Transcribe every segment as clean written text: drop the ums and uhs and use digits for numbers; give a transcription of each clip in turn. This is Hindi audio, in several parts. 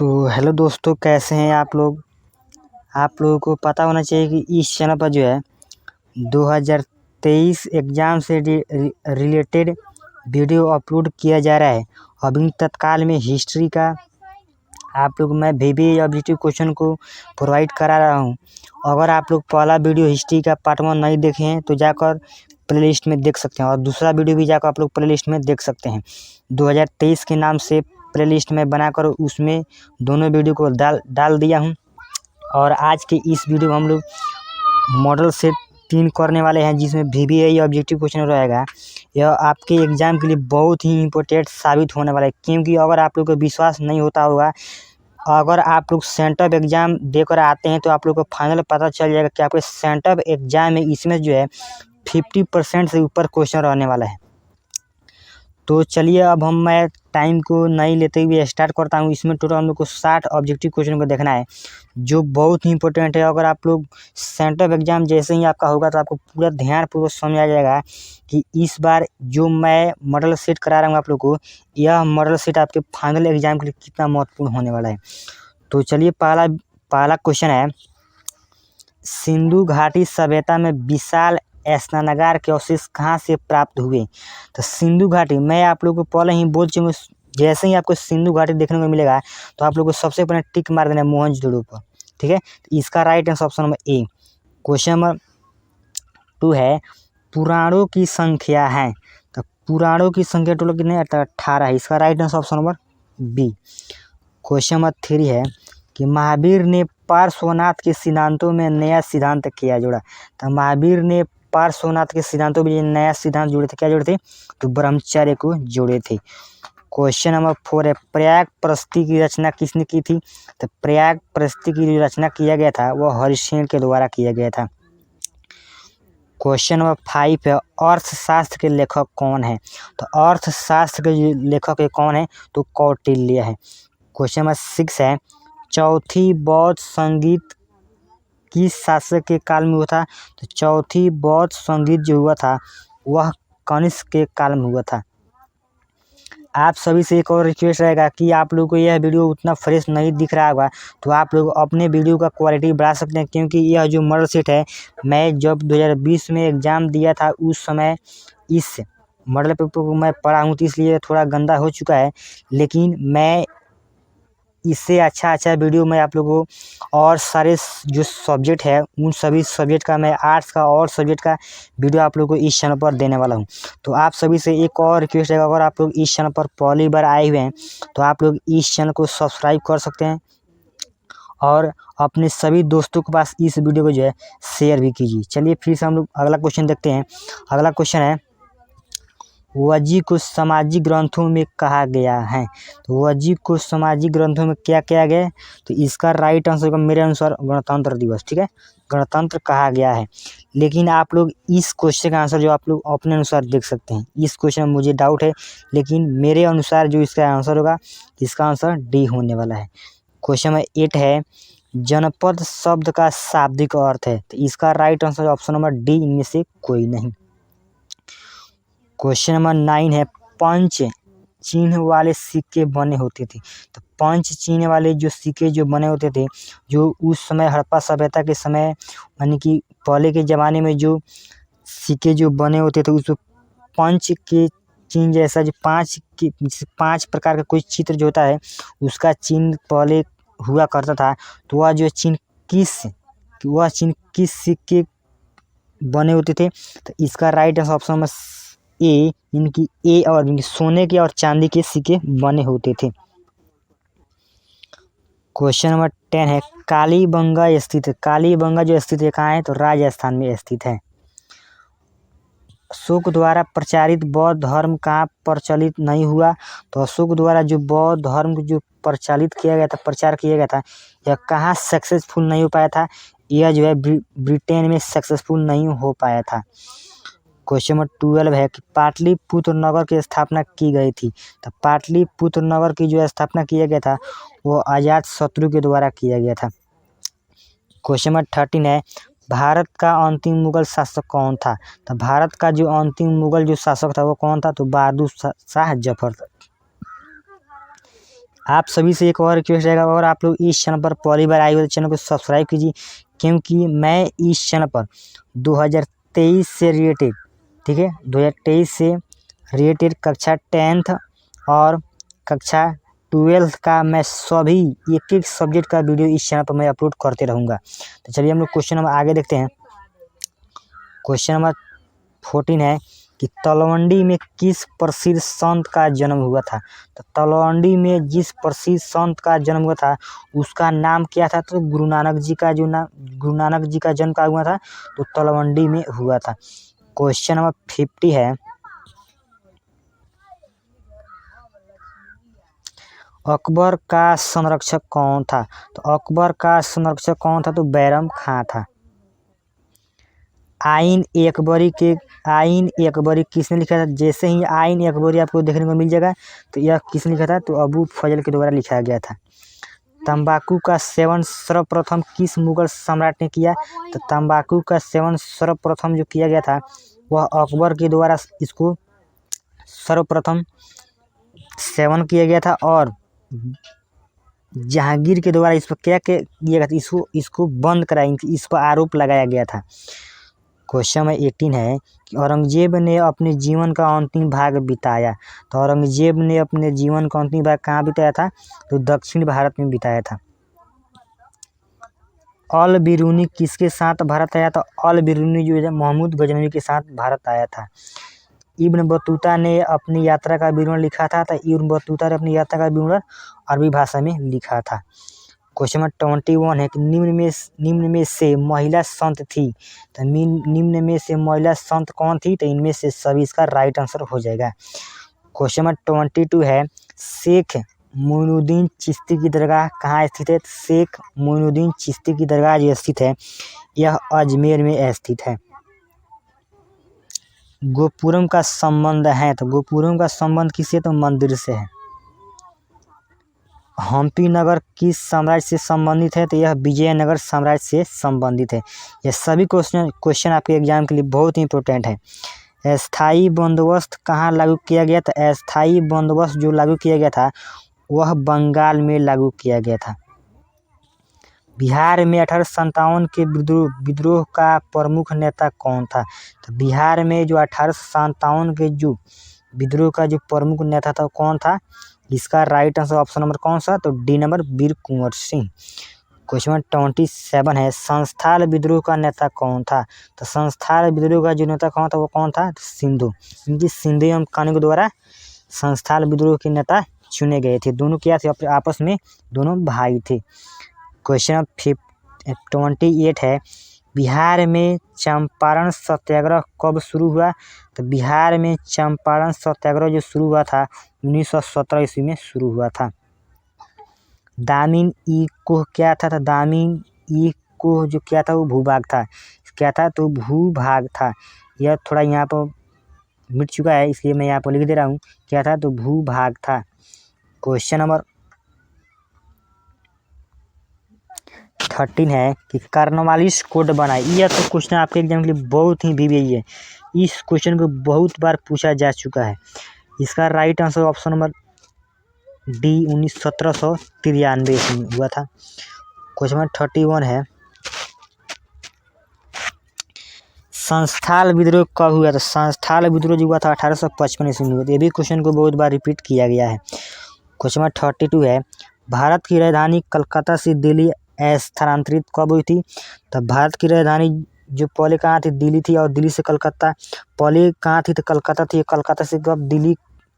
तो हेलो दोस्तों, कैसे हैं आप लोग। आप लोगों को पता होना चाहिए कि इस चैनल पर जो है 2023 एग्ज़ाम से रिलेटेड वीडियो अपलोड किया जा रहा है। अभी तत्काल में हिस्ट्री का आप लोग मैं VBA ऑब्जेक्टिव क्वेश्चन को प्रोवाइड करा रहा हूं। अगर आप लोग पहला वीडियो हिस्ट्री का पार्ट 1 नहीं देखे हैं तो जाकर प्लेलिस्ट में देख सकते हैं, और दूसरा वीडियो भी जाकर आप लोग प्लेलिस्ट में देख सकते हैं। 2023 के नाम से प्लेलिस्ट में बनाकर उसमें दोनों वीडियो को डाल दिया हूं। और आज के इस वीडियो में हम लोग मॉडल सेट 3 करने वाले हैं, जिसमें VBA ऑब्जेक्टिव क्वेश्चन रहेगा। यह आपके एग्जाम के लिए बहुत ही इम्पोर्टेंट साबित होने वाला है, क्योंकि अगर आप लोग को विश्वास नहीं होता होगा, अगर आप लोग सेंटर एग्जाम देकर आते हैं तो आप लोग को फाइनल पता चल जाएगा कि आपके सेंटर एग्जाम में इसमें जो है 50% से ऊपर क्वेश्चन रहने वाला है। तो चलिए अब मैं टाइम को नहीं लेते हुए स्टार्ट करता हूं। इसमें टोटल हम लोग को 60 ऑब्जेक्टिव क्वेश्चन को देखना है, जो बहुत ही इंपॉर्टेंट है। अगर आप लोग सेंटर एग्जाम जैसे ही आपका होगा तो आपको पूरा ध्यानपूर्वक समझ आ जाएगा कि इस बार जो मैं मॉडल सेट करा रहा हूँ आप लोग को, यह मॉडल सेट आपके फाइनल एग्जाम के लिए कितना महत्वपूर्ण होने वाला है। तो चलिए पहला क्वेश्चन है, सिंधु घाटी सभ्यता में विशाल स्नानागार के अवशेष कहाँ से प्राप्त हुए। तो सिंधु घाटी, मैं आप लोगों को पहले ही बोल चुका हूँ, जैसे ही आपको सिंधु घाटी देखने को मिलेगा तो आप लोग को सबसे पहले टिक मार देना है मोहनजोदड़ो पर। ठीक है, तो इसका right answer option number A. Question number 2 है, पुराणों की संख्या है। तो पुराणों की संख्या टोटल कितने, 18 है। इसका right answer option number B. Question number 3 है कि महावीर ने पार्श्वनाथ के सिद्धांतों में नया सिद्धांत क्या जोड़ा। तो महावीर ने पार्श्वनाथ के सिद्धांतों में नया सिद्धांत जोड़े थे। क्या जोड़े थे? तो ब्रह्मचर्य को जोड़े थे। क्वेश्चन नंबर 4 है, प्रयाग प्रस्ति की रचना किसने की थी। तो प्रयाग प्रस्ति की जो रचना किया गया था वह हरिश्चंद्र के द्वारा किया गया था। क्वेश्चन नंबर 5 है, अर्थशास्त्र के लेखक कौन है। तो अर्थशास्त्र के जो लेखक है कौन है, तो कौटिल्य है। क्वेश्चन नंबर 6 है, चौथी बौद्ध संगीत किस शासक के काल में हुआ था। तो चौथी बौद्ध संगीत जो हुआ था वह कनिष्क के काल में हुआ था। आप सभी से एक और रिक्वेस्ट रहेगा कि आप लोगों को यह वीडियो उतना फ्रेश नहीं दिख रहा होगा तो आप लोग अपने वीडियो का क्वालिटी बढ़ा सकते हैं, क्योंकि यह जो मॉडल सेट है, मैं जब 2020 में एग्ज़ाम दिया था उस समय इस मॉडल पेपर को मैं पढ़ा हूँ, तो इसलिए थोड़ा गंदा हो चुका है। लेकिन मैं इससे अच्छा वीडियो मैं आप लोगों को और सारे जो सब्जेक्ट है उन सभी सब्जेक्ट का, मैं आर्ट्स का और सब्जेक्ट का वीडियो आप लोगों को इस चैनल पर देने वाला हूं। तो आप सभी से एक और रिक्वेस्ट है, अगर आप लोग इस चैनल पर पहली बार आए हुए हैं तो आप लोग इस चैनल को सब्सक्राइब कर सकते हैं और अपने सभी दोस्तों के पास इस वीडियो को जो है शेयर भी कीजिए। चलिए फिर से हम लोग अगला क्वेश्चन देखते हैं। अगला क्वेश्चन है, वजी को सामाजिक ग्रंथों में कहा गया है। तो वजी को सामाजिक ग्रंथों में क्या किया गया है, तो इसका राइट आंसर होगा मेरे अनुसार गणतंत्र दिवस। ठीक है, गणतंत्र कहा गया है। लेकिन आप लोग इस क्वेश्चन का आंसर जो आप लोग अपने अनुसार देख सकते हैं। इस क्वेश्चन में मुझे डाउट है, लेकिन मेरे अनुसार जो इसका आंसर होगा, इसका आंसर डी होने वाला है। क्वेश्चन नंबर 8 है, जनपद शब्द का शाब्दिक अर्थ है। तो इसका right answer option number D, इनमें से कोई नहीं। क्वेश्चन नंबर 9 है, पंच चिन्ह वाले सिक्के बने होते थे। तो पंच चिन्ह वाले जो सिक्के जो बने होते थे, जो उस समय हड़प्पा सभ्यता के समय, यानी कि पहले के ज़माने में जो सिक्के जो बने होते थे, उस पंच के चिन्ह जैसा जो 5 प्रकार का कोई चित्र जो होता है उसका चिन्ह पहले हुआ करता था। तो वह चिन्ह किस सिक्के बने होते थे। तो इसका right answer option number A, इनकी ए और इनकी सोने के और चांदी के सिक्के बने होते थे। क्वेश्चन नंबर 10 है, कालीबंगा स्थित। कालीबंगा जो स्थित है कहाँ है, तो राजस्थान में स्थित है। अशोक द्वारा प्रचारित बौद्ध धर्म कहाँ प्रचलित नहीं हुआ। तो अशोक द्वारा जो बौद्ध धर्म जो प्रचारित किया गया था, प्रचार किया गया था, यह कहाँ सक्सेसफुल नहीं हो पाया था। यह जो है ब्रिटेन में सक्सेसफुल नहीं हो पाया था। क्वेश्चन नंबर 12 है कि पाटलिपुत्र नगर की स्थापना की गई थी। तो पाटलिपुत्र नगर की जो स्थापना किया गया था वो अजातशत्रु के द्वारा किया गया था। क्वेश्चन नंबर 13 है, भारत का अंतिम मुगल शासक कौन था। तो भारत का जो अंतिम मुगल जो शासक था वो कौन था, तो बहादुर शाह जफर था। आप सभी से एक और रिक्वेस्ट रहेगा, और आप लोग इस चैनल पर पहली बार आए हो तो चैनल को सब्सक्राइब कीजिए, क्योंकि मैं इस चैनल पर 2023 से रिलेटेड, ठीक है, 2023 से रिलेटेड कक्षा 10th और कक्षा 12th का मैं सभी एक एक सब्जेक्ट का वीडियो इस चैनल पर मैं अपलोड करते रहूँगा। तो चलिए हम लोग क्वेश्चन नंबर आगे देखते हैं। क्वेश्चन नंबर 14 है कि तलवंडी में किस प्रसिद्ध संत का जन्म हुआ था। तो तलवंडी में जिस प्रसिद्ध संत का जन्म हुआ था उसका नाम क्या था। तो गुरु नानक जी का जन्म का हुआ था, तो तलवंडी में हुआ था। क्वेश्चन नंबर 50 है, अकबर का संरक्षक कौन था। तो अकबर का संरक्षक कौन था, तो बैरम खां था। आइन अकबरी किसने लिखा था। जैसे ही आइन अकबरी आपको देखने को मिल जाएगा तो यह किसने लिखा था, तो अबू फजल के द्वारा लिखा गया था। तंबाकू का सेवन सर्वप्रथम किस मुगल सम्राट ने किया। तो तंबाकू का सेवन सर्वप्रथम जो किया गया था वह अकबर के द्वारा इसको सर्वप्रथम सेवन किया गया था, और जहांगीर के द्वारा इस पर क्या किया गया था, इसको बंद कराया, इस पर आरोप लगाया गया था। क्वेश्चन नंबर 18 है कि औरंगजेब ने अपने जीवन का अंतिम भाग बिताया। तो औरंगजेब ने अपने जीवन का अंतिम भाग कहाँ बिताया था, तो दक्षिण भारत में बिताया था। अल बिरूनी किसके साथ भारत आया। तो अल बिरूनी जो है महमूद गजनवी के साथ भारत आया था। इब्न बतूता ने अपनी यात्रा का विवरण लिखा था। तो इब्न बतूता ने अपनी यात्रा का विवरण अरबी भाषा में लिखा था। क्वेश्चन नंबर 21 है कि निम्न में से महिला संत थी। तो निम्न में से महिला संत कौन थी। तो इनमें से सभी इसका राइट आंसर हो जाएगा। क्वेश्चन नंबर 22 है, शेख मोइनुद्दीन चिश्ती की दरगाह कहाँ स्थित है। शेख मोइनुद्दीन चिश्ती की दरगाह जो स्थित है यह अजमेर में स्थित है। गोपुरम का संबंध है। तो गोपुरम का संबंध किससे, तो मंदिर से है। हम्पी नगर किस साम्राज्य से संबंधित है। तो यह विजयनगर साम्राज्य से संबंधित है। यह सभी क्वेश्चन आपके एग्जाम के लिए बहुत ही इंपॉर्टेंट है। अस्थाई बंदोबस्त कहाँ लागू किया गया। तो अस्थाई बंदोबस्त जो लागू किया गया था वह बंगाल में लागू किया गया था। बिहार में 1857 के विद्रोह का प्रमुख नेता कौन था। तो बिहार में जो 1857 के जो विद्रोह का जो प्रमुख नेता था कौन था। इसका राइट आंसर ऑप्शन नंबर कौन सा, तो डी नंबर वीर कुंवर सिंह। क्वेश्चन 27 है, संस्थाल विद्रोह का नेता कौन था। तो संस्थाल विद्रोह का जो नेता कौन था वो कौन था, सिंधु। इनकी सिंधु एवं कानू के द्वारा संस्थाल विद्रोह के नेता चुने गए थे। दोनों क्या थे, आपस में दोनों भाई थे। क्वेश्चन 28 है, बिहार में चंपारण सत्याग्रह कब शुरू हुआ। तो बिहार में चंपारण सत्याग्रह जो शुरू हुआ था 1917 ईस्वी में शुरू हुआ था। दामिन ई कोह क्या था। तो दामिन ई कोह जो क्या था वो भूभाग था। क्या था, तो भूभाग था। यह थोड़ा यहाँ पर मिट चुका है इसलिए मैं यहाँ पर लिख दे रहा हूँ। क्या था, तो भूभाग था। क्वेश्चन नंबर 13 है कि कार्नवालिस कोड बनाए। यह तो क्वेश्चन आपके एग्जाम के लिए बहुत ही VVI है। इस क्वेश्चन को बहुत बार पूछा जा चुका है। इसका right answer option number D 1793 में हुआ था। क्वेश्चन नंबर 31 है, संस्थाल विद्रोह कब हुआ था। संस्थाल विद्रोह जो हुआ था 1855 ईस्वी में। ये भी क्वेश्चन को बहुत बार रिपीट किया गया है। क्वेश्चन नंबर 32 है, भारत की राजधानी कलकत्ता से दिल्ली स्थानांतरित कब हुई थी। तो भारत की राजधानी जो पहले कहाँ थी, दिल्ली थी, और दिल्ली से कलकत्ता पहले कहाँ थी, तो कलकत्ता थी। कलकत्ता से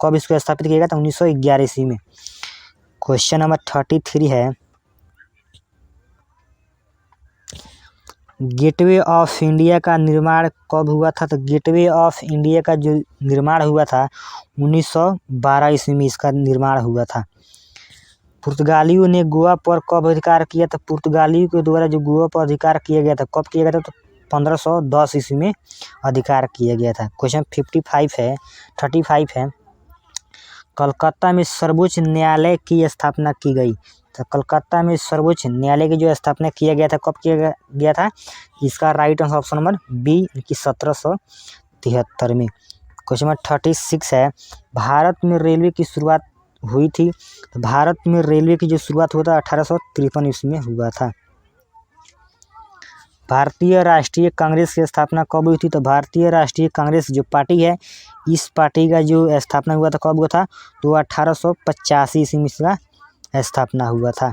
कब इसको स्थापित किया गया था, 1911 ईस्वी में। क्वेश्चन नंबर 33 है, गेटवे ऑफ इंडिया का निर्माण कब हुआ था। तो गेटवे ऑफ इंडिया का जो निर्माण हुआ था 1912 ईस्वी में इसका निर्माण हुआ था। पुर्तगालियों ने गोवा पर कब अधिकार किया। तो पुर्तगालियों के द्वारा जो गोवा पर अधिकार किया गया था कब किया गया था, तो 1510 ईस्वी में अधिकार किया गया था। क्वेश्चन 35 है, कलकत्ता में सर्वोच्च न्यायालय की स्थापना की गई। तो कलकत्ता में सर्वोच्च न्यायालय की जो स्थापना किया गया था कब किया गया था। इसका right answer option number B की 1773 में। क्वेश्चन नंबर 36 है, भारत में रेलवे की शुरुआत हुई थी? तो भारत में रेलवे की जो शुरुआत हुआ था 1853 ईस्वी में हुआ था। भारतीय राष्ट्रीय कांग्रेस की स्थापना कब हुई थी? तो भारतीय राष्ट्रीय कांग्रेस जो पार्टी है, इस पार्टी का जो स्थापना हुआ था कब हुआ था? तो 1885 ईस्वी में इसका स्थापना हुआ था।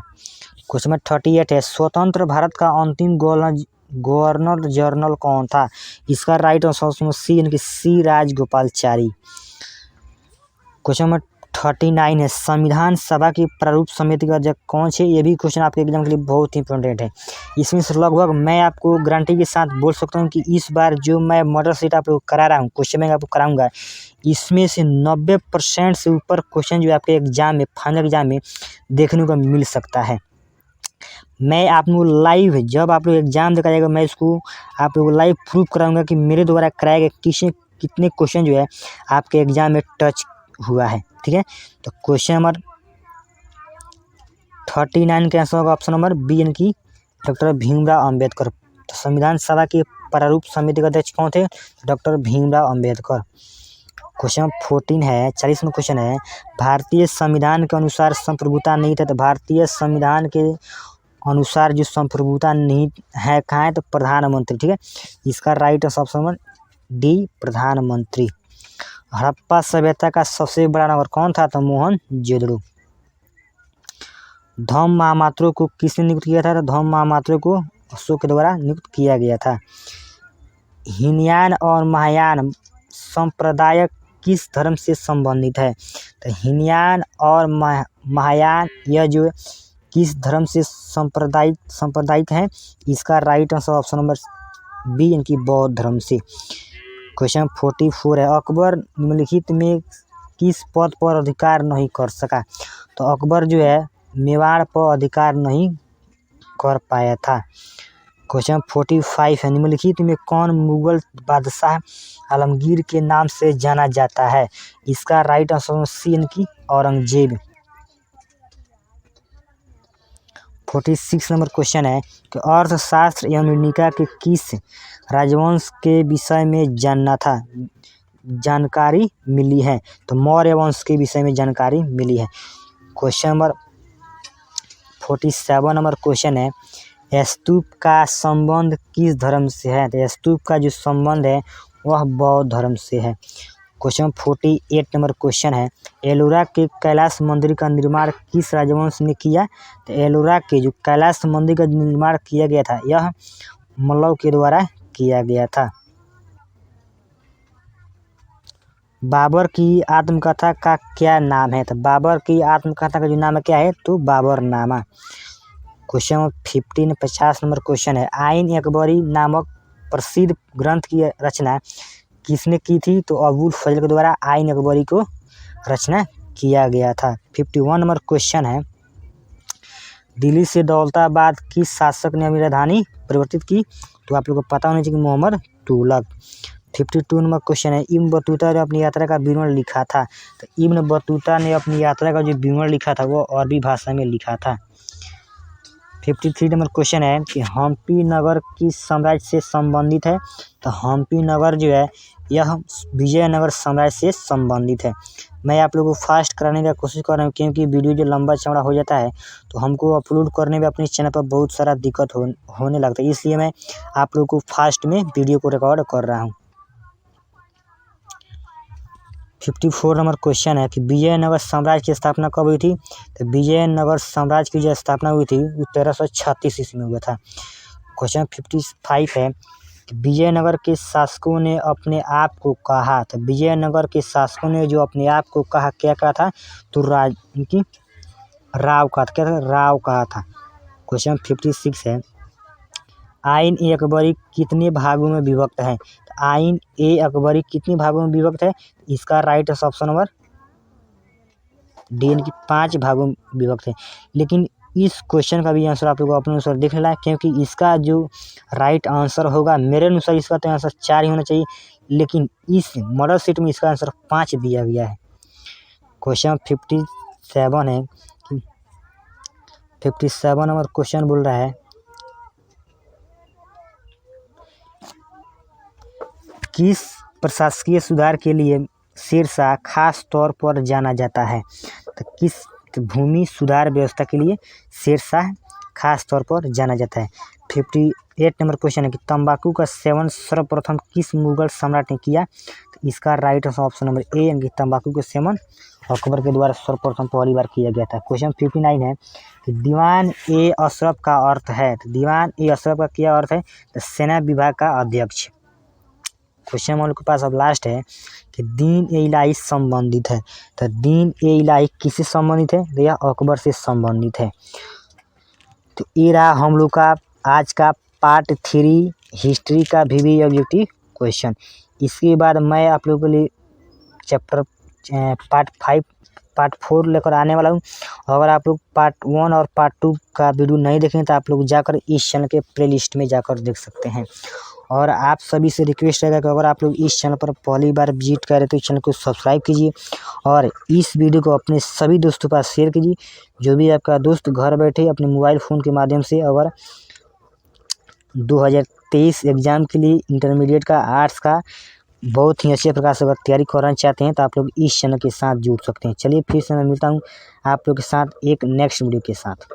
क्वेश्चन नंबर 38 है, स्वतंत्र भारत का अंतिम गवर्नर जनरल कौन था? इसका राइट आंसर सी, यानी कि सी राजगोपालचारी। क्वेश्चन नंबर 39 है, संविधान सभा की प्रारूप समिति का अध्यक्ष कौन है? ये भी क्वेश्चन आपके एग्जाम के लिए बहुत इंपॉर्टेंट है। इसमें से लगभग मैं आपको गारंटी के साथ बोल सकता हूँ कि इस बार जो मैं मॉडल सेट आप लोग करा रहा हूँ, क्वेश्चन बैंक आपको कराऊंगा, इसमें से 90% से ऊपर क्वेश्चन जो आपके एग्जाम में, फाइनल एग्जाम में देखने को मिल सकता है। मैं आप लोग लाइव, जब आप लोग एग्जाम देखा जाएगा, मैं इसको आप लोग लाइव प्रूव कराऊंगा कि मेरे द्वारा कराए गए कितने क्वेश्चन जो है आपके एग्जाम में टच हुआ है। ठीक है, तो क्वेश्चन नंबर 39 का आंसर होगा ऑप्शन नंबर बी, यानी कि डॉक्टर भीमराव अंबेडकर। तो संविधान सभा की प्रारूप समिति के अध्यक्ष कौन थे? डॉक्टर भीमराव अंबेडकर। क्वेश्चन 14 है, 40वां क्वेश्चन है, भारतीय संविधान के अनुसार संप्रभुता नहीं था। तो भारतीय संविधान के अनुसार जो संप्रभुता नहीं है कहाँ है? तो प्रधानमंत्री। ठीक है, इसका राइट ऑप्शन नंबर डी, प्रधानमंत्री। हड़प्पा सभ्यता का सबसे बड़ा नगर कौन था? तो मोहनजोदड़ो। धम्म महामात्रों को किसने नियुक्त किया था? तो धम्म महामात्रों को अशोक के द्वारा नियुक्त किया गया था। हीनयान और महायान संप्रदाय किस धर्म से संबंधित है? तो हीनयान और महायान यह जो किस धर्म से सांप्रदायिक है? इसका right answer option number B, यानी कि बौद्ध धर्म से। क्वेश्चन 44 है, अकबर निम्नलिखित में किस पद पर अधिकार नहीं कर सका? तो अकबर जो है मेवाड़ पर अधिकार नहीं कर पाया था। क्वेश्चन 45 है, निम्नलिखित में कौन मुगल बादशाह आलमगीर के नाम से जाना जाता है? इसका राइट आंसर सी, यानी कि औरंगजेब। 46 नंबर क्वेश्चन है कि अर्थशास्त्र एवं नीतिका के किस राजवंश के विषय में जानकारी मिली है? तो मौर्य वंश के विषय में जानकारी मिली है। क्वेश्चन नंबर 47 नंबर क्वेश्चन है, स्तूप का संबंध किस धर्म से है? तो स्तूप का जो संबंध है वह बौद्ध धर्म से है। क्वेश्चन 48 नंबर क्वेश्चन है, एलोरा के कैलाश मंदिर का निर्माण किस राजवंश ने किया? तो एलोरा के जो कैलाश मंदिर का निर्माण किया गया था यह मल्लव के द्वारा किया गया था। बाबर की आत्मकथा का क्या नाम है? तो बाबर की आत्मकथा का जो नाम है क्या है? तो बाबरनामा। क्वेश्चन 50 नंबर क्वेश्चन है, आइन अकबरी नामक प्रसिद्ध ग्रंथ की रचना किसने की थी? तो अबुल फजल के द्वारा आइन अकबरी को रचना किया गया था। 51 नंबर क्वेश्चन है, दिल्ली से दौलताबाद किस शासक ने अपनी राजधानी परिवर्तित की? तो आप लोगों को पता होना चाहिए, मोहम्मद तुगलक। 52 नंबर क्वेश्चन है, इब्न बतूता ने अपनी यात्रा का विवरण लिखा था। तो इब्न बतूता ने अपनी यात्रा का जो विवरण लिखा था वो अरबी भाषा में लिखा था। 53 नंबर क्वेश्चन है कि हम्पी नगर किस साम्राज्य से संबंधित है? तो हम्पी नगर जो है यह विजयनगर साम्राज्य से संबंधित है। मैं आप लोगों को फास्ट कराने का कोशिश कर रहा हूँ, क्योंकि वीडियो जो लंबा चौड़ा हो जाता है तो हमको अपलोड करने में अपने चैनल पर बहुत सारा दिक्कत होने लगता है, इसलिए मैं आप लोगों को फास्ट में वीडियो को रिकॉर्ड कर रहा हूँ। 54 नंबर क्वेश्चन है कि विजयनगर साम्राज्य की स्थापना कब हुई थी? तो विजयनगर साम्राज्य की जो स्थापना हुई थी वो 1336 ईस्वी में हुआ था। क्वेश्चन 55 है कि विजयनगर के शासकों ने अपने आप को कहा, तो विजयनगर के शासकों ने जो अपने आप को कहा क्या कहा था? तो राव कहा था। क्या था? राव कहा था। क्वेश्चन 56 है, आइन ए अकबरी कितने भागों में विभक्त है? तो आइन ए अकबरी कितने भागों में विभक्त है? इसका राइट ऑप्शन नंबर डी, यानी कि 5 भागों में विभक्त है। लेकिन इस क्वेश्चन का भी आंसर आप लोगों को अपने अनुसार देख लेना है, क्योंकि इसका जो राइट आंसर होगा मेरे अनुसार इसका तो आंसर 4 ही होना चाहिए, लेकिन इस मॉडल सेट में इसका आंसर 5 दिया गया है। क्वेश्चन 57 है कि 57 नंबर क्वेश्चन बोल रहा है, किस प्रशासकीय सुधार के लिए शेरशाह खास तौर पर जाना जाता है? तो किस भूमि सुधार व्यवस्था के लिए शेरशाह खास तौर पर जाना जाता है। 58 नंबर क्वेश्चन है कि तंबाकू का सेवन सर्वप्रथम किस मुगल सम्राट ने किया। तो इसका राइट ऑप्शन नंबर ए, यानी कि तंबाकू का सेवन अकबर के द्वारा सर्वप्रथम पहली बार किया गया था। क्वेश्चन 59 है कि दीवान ए अशरफ का अर्थ है। तो दीवान ए अशरफ का क्या अर्थ है। तो सेना विभाग का अध्यक्ष। क्वेश्चन हम लोग के पास अब लास्ट है कि दीन ए इलाही संबंधित है। तो दीन ए इलाही किससे संबंधित है। तो यह अकबर से संबंधित है। तो ये रहा हम लोग का आज का पार्ट 3 हिस्ट्री का VBE ऑब्जेक्टिव क्वेश्चन। इसके बाद मैं आप लोगों के लिए चैप्टर पार्ट 4 लेकर आने वाला हूँ। अगर आप लोग पार्ट 1 और पार्ट 2 का वीडियो नहीं देखें तो आप लोग जाकर इस चैनल के प्लेलिस्ट में जाकर देख सकते हैं। और आप सभी से रिक्वेस्ट रहेगा कि अगर आप लोग इस चैनल पर पहली बार विजिट करें तो इस चैनल को सब्सक्राइब कीजिए और इस वीडियो को अपने सभी दोस्तों के पास शेयर कीजिए। जो भी आपका दोस्त घर बैठे अपने मोबाइल फ़ोन के माध्यम से अगर 2023 एग्ज़ाम के लिए इंटरमीडिएट का आर्ट्स का बहुत ही अच्छे प्रकार से अगर तैयारी करना चाहते हैं तो आप लोग इस चैनल के साथ जुड़ सकते हैं। चलिए फिर से मैं मिलता हूँ आप लोग के साथ एक नेक्स्ट वीडियो के साथ।